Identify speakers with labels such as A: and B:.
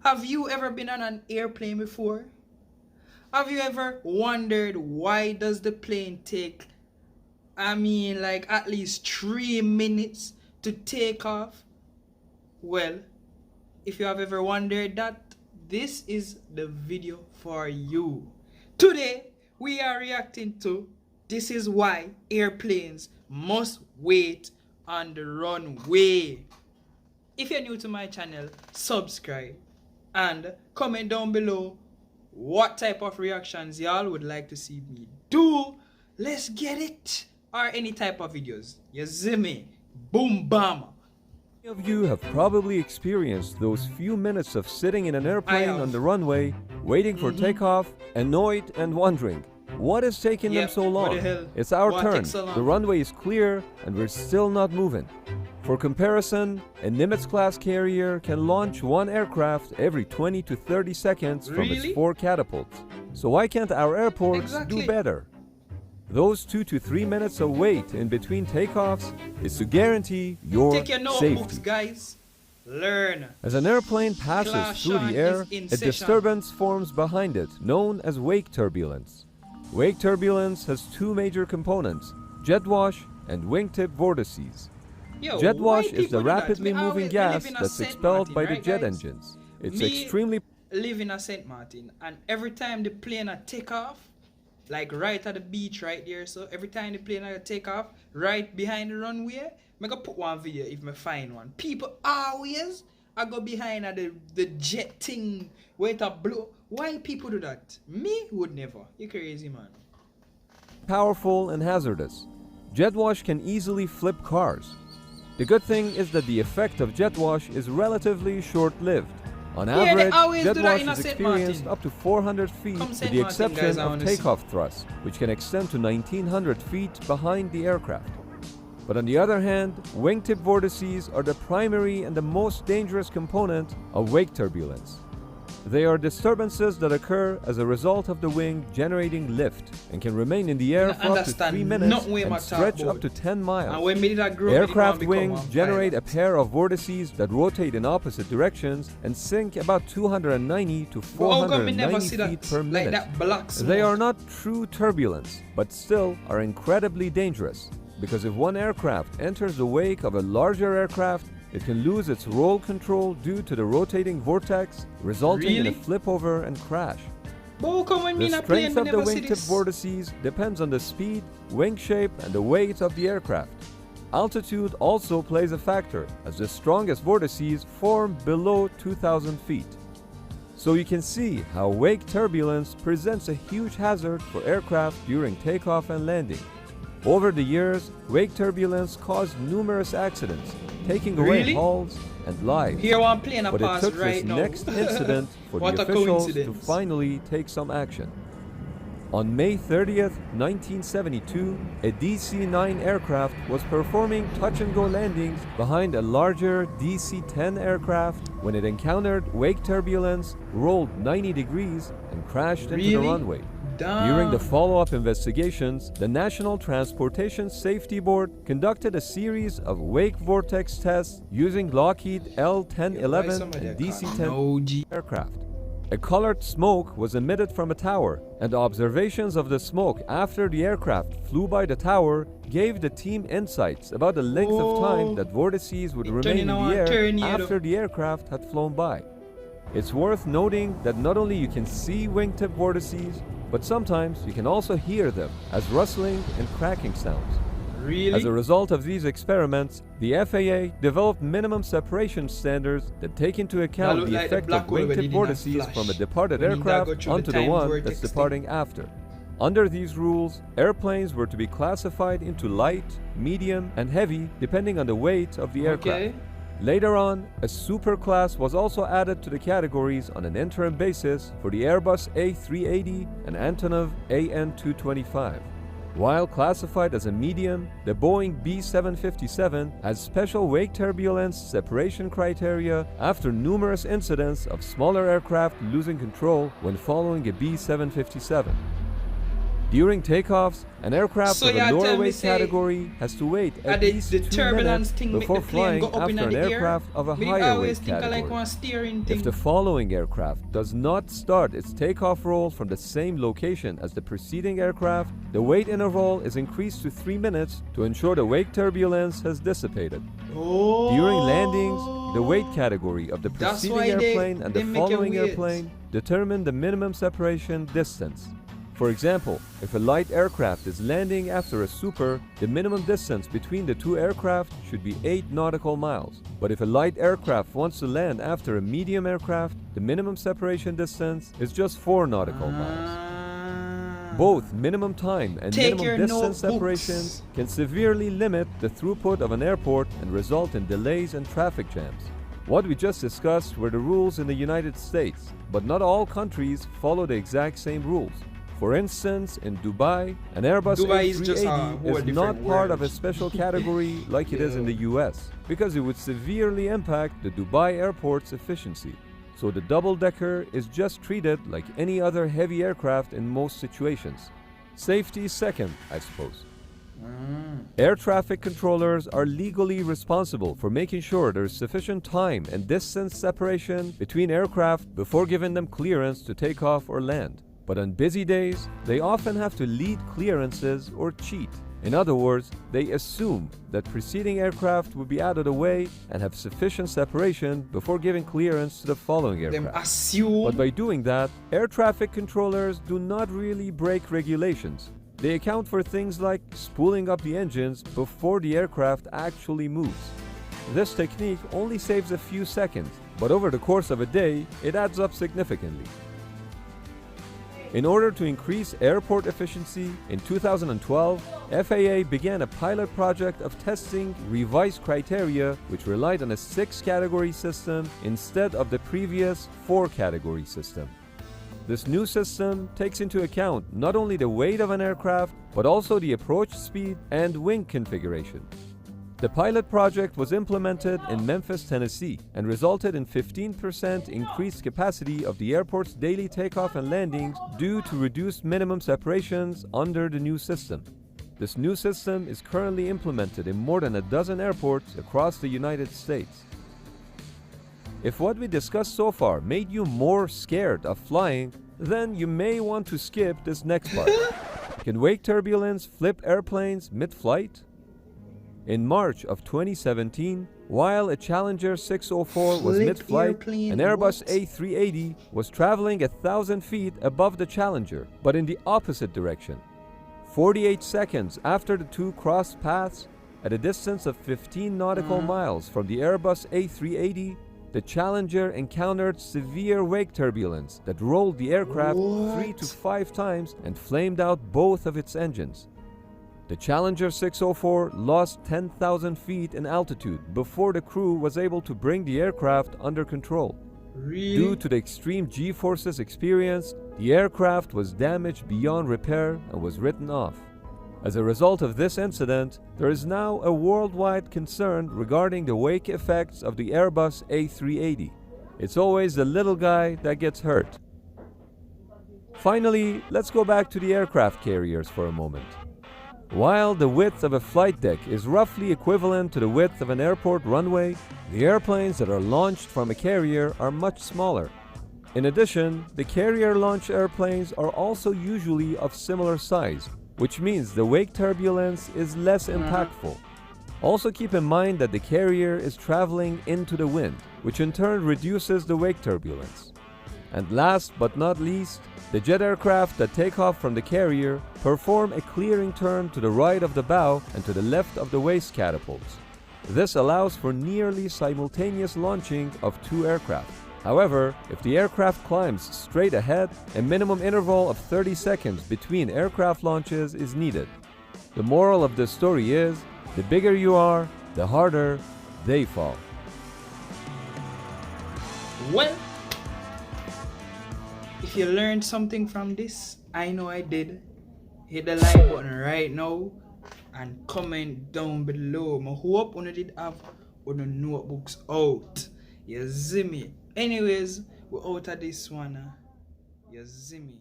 A: Have you ever been on an airplane before? Have you ever wondered why does the plane take, like at least 3 minutes to take off? Well, if you have ever wondered that, this is the video for you. Today, we are reacting to this is why airplanes must wait on the runway. If you're new to my channel, subscribe and comment down below what type of reactions y'all would like to see me do. Let's get it. Or any type of videos. You see me? Boom bam.
B: Many of you have probably experienced those few minutes of sitting in an airplane on the runway, waiting for takeoff, annoyed and wondering, what is taking them so long? It's our turn, the runway is clear, and we're still not moving. For comparison, a Nimitz-class carrier can launch one aircraft every 20 to 30 seconds from its 4 catapults. So why can't our airports do better? Those 2 to 3 minutes of wait in between takeoffs is to guarantee your
A: Take your notebooks, guys. Learn.
B: As an airplane passes through the air, a disturbance forms behind it, known as wake turbulence. Wake turbulence has 2 major components, jet wash and wingtip vortices. Jet wash is the rapidly moving gas that's expelled by the jet engines. It's extremely...
A: live in a St. Martin, and every time the plane take off, like right at the beach right there, so every time the plane take off, right behind the runway, I'm gonna put one video if I find one. People always I go behind at the jet thing where it blow. Why people do that? Me would never. You crazy, man.
B: Powerful and hazardous. Jet wash can easily flip cars. The good thing is that the effect of jet wash is relatively short-lived. On average, jet wash is experienced up to 400 feet with the exception of takeoff thrust, which can extend to 1900 feet behind the aircraft. But on the other hand, wingtip vortices are the primary and the most dangerous component of wake turbulence. They are disturbances that occur as a result of the wing generating lift and can remain in the air for up to 3 minutes and stretch up to 10 miles. Aircraft wings generate a pair of vortices that rotate in opposite directions and sink about 290 to 490 feet per minute. They are not true turbulence, but still are incredibly dangerous, because if one aircraft enters the wake of a larger aircraft, it can lose its roll control due to the rotating vortex, resulting in a flip over and crash. The strength of the wingtip vortices depends on the speed, wing shape, and the weight of the aircraft. Altitude also plays a factor, as the strongest vortices form below 2,000 feet. So you can see how wake turbulence presents a huge hazard for aircraft during takeoff and landing. Over the years, wake turbulence caused numerous accidents, taking away hulls and lives. But it took this next incident for the officials to finally take some action. On May 30th, 1972, a DC-9 aircraft was performing touch-and-go landings behind a larger DC-10 aircraft when it encountered wake turbulence, rolled 90 degrees, and crashed into the runway. During the follow-up investigations, the National Transportation Safety Board conducted a series of wake vortex tests using Lockheed L-1011 and DC-10 aircraft. A colored smoke was emitted from a tower, and observations of the smoke after the aircraft flew by the tower gave the team insights about the length of time that vortices would remain in the air after the aircraft had flown by. It's worth noting that not only you can see wingtip vortices, but sometimes you can also hear them as rustling and cracking sounds. As a result of these experiments, the FAA developed minimum separation standards that take into account the effect of wingtip vortices from a departed aircraft onto the one that's departing after. Under these rules, airplanes were to be classified into light, medium, and heavy depending on the weight of the aircraft. Later on, a super class was also added to the categories on an interim basis for the Airbus A380 and Antonov AN225. While classified as a medium, the Boeing B757 has special wake turbulence separation criteria after numerous incidents of smaller aircraft losing control when following a B757. During takeoffs, an aircraft
A: So
B: of a lower weight category has to wait at least 2 minutes before flying after an aircraft of a higher weight category. If the following aircraft does not start its takeoff roll from the same location as the preceding aircraft, the wait interval is increased to 3 minutes to ensure the wake turbulence has dissipated. During landings, the weight category of the preceding airplane and the following airplane determine the minimum separation distance. For example, if a light aircraft is landing after a super, the minimum distance between the two aircraft should be 8 nautical miles. But if a light aircraft wants to land after a medium aircraft, the minimum separation distance is just 4 nautical miles. Both minimum time and minimum distance separations can severely limit the throughput of an airport and result in delays and traffic jams. What we just discussed were the rules in the United States, but not all countries follow the exact same rules. For instance, in Dubai, an Airbus A380 is not part of a special category like it is in the US, because it would severely impact the Dubai airport's efficiency. So the double-decker is just treated like any other heavy aircraft in most situations. Safety second, I suppose. Air traffic controllers are legally responsible for making sure there is sufficient time and distance separation between aircraft before giving them clearance to take off or land. But on busy days, they often have to lead clearances or cheat. In other words, they assume that preceding aircraft will be out of the way and have sufficient separation before giving clearance to the following aircraft. But by doing that, air traffic controllers do not really break regulations. They account for things like spooling up the engines before the aircraft actually moves. This technique only saves a few seconds, but over the course of a day, it adds up significantly. In order to increase airport efficiency, in 2012, FAA began a pilot project of testing revised criteria which relied on a 6-category system instead of the previous 4-category system. This new system takes into account not only the weight of an aircraft, but also the approach speed and wing configuration. The pilot project was implemented in Memphis, Tennessee, and resulted in 15% increased capacity of the airport's daily takeoff and landings due to reduced minimum separations under the new system. This new system is currently implemented in more than a dozen airports across the United States. If what we discussed so far made you more scared of flying, then you may want to skip this next part. Can wake turbulence flip airplanes mid-flight? In March of 2017, while a Challenger 604 was mid-flight, an Airbus A380 was traveling 1,000 feet above the Challenger, but in the opposite direction. 48 seconds after the two crossed paths, at a distance of 15 nautical miles from the Airbus A380, the Challenger encountered severe wake turbulence that rolled the aircraft 3 to 5 times and flamed out both of its engines. The Challenger 604 lost 10,000 feet in altitude before the crew was able to bring the aircraft under control. Due to the extreme G-forces experienced, the aircraft was damaged beyond repair and was written off. As a result of this incident, there is now a worldwide concern regarding the wake effects of the Airbus A380. It's always the little guy that gets hurt. Finally, let's go back to the aircraft carriers for a moment. While the width of a flight deck is roughly equivalent to the width of an airport runway, the airplanes that are launched from a carrier are much smaller. In addition, the carrier launch airplanes are also usually of similar size, which means the wake turbulence is less impactful. Also keep in mind that the carrier is traveling into the wind, which in turn reduces the wake turbulence. And last but not least, the jet aircraft that take off from the carrier perform a clearing turn to the right of the bow and to the left of the waist catapults. This allows for nearly simultaneous launching of two aircraft. However, if the aircraft climbs straight ahead, a minimum interval of 30 seconds between aircraft launches is needed. The moral of this story is, the bigger you are, the harder they fall.
A: Well, if you learned something from this, I know I did. Hit the like button right now and comment down below. I hope you did have your notebooks out. You see me. Anyways, we're out of this one. You see me.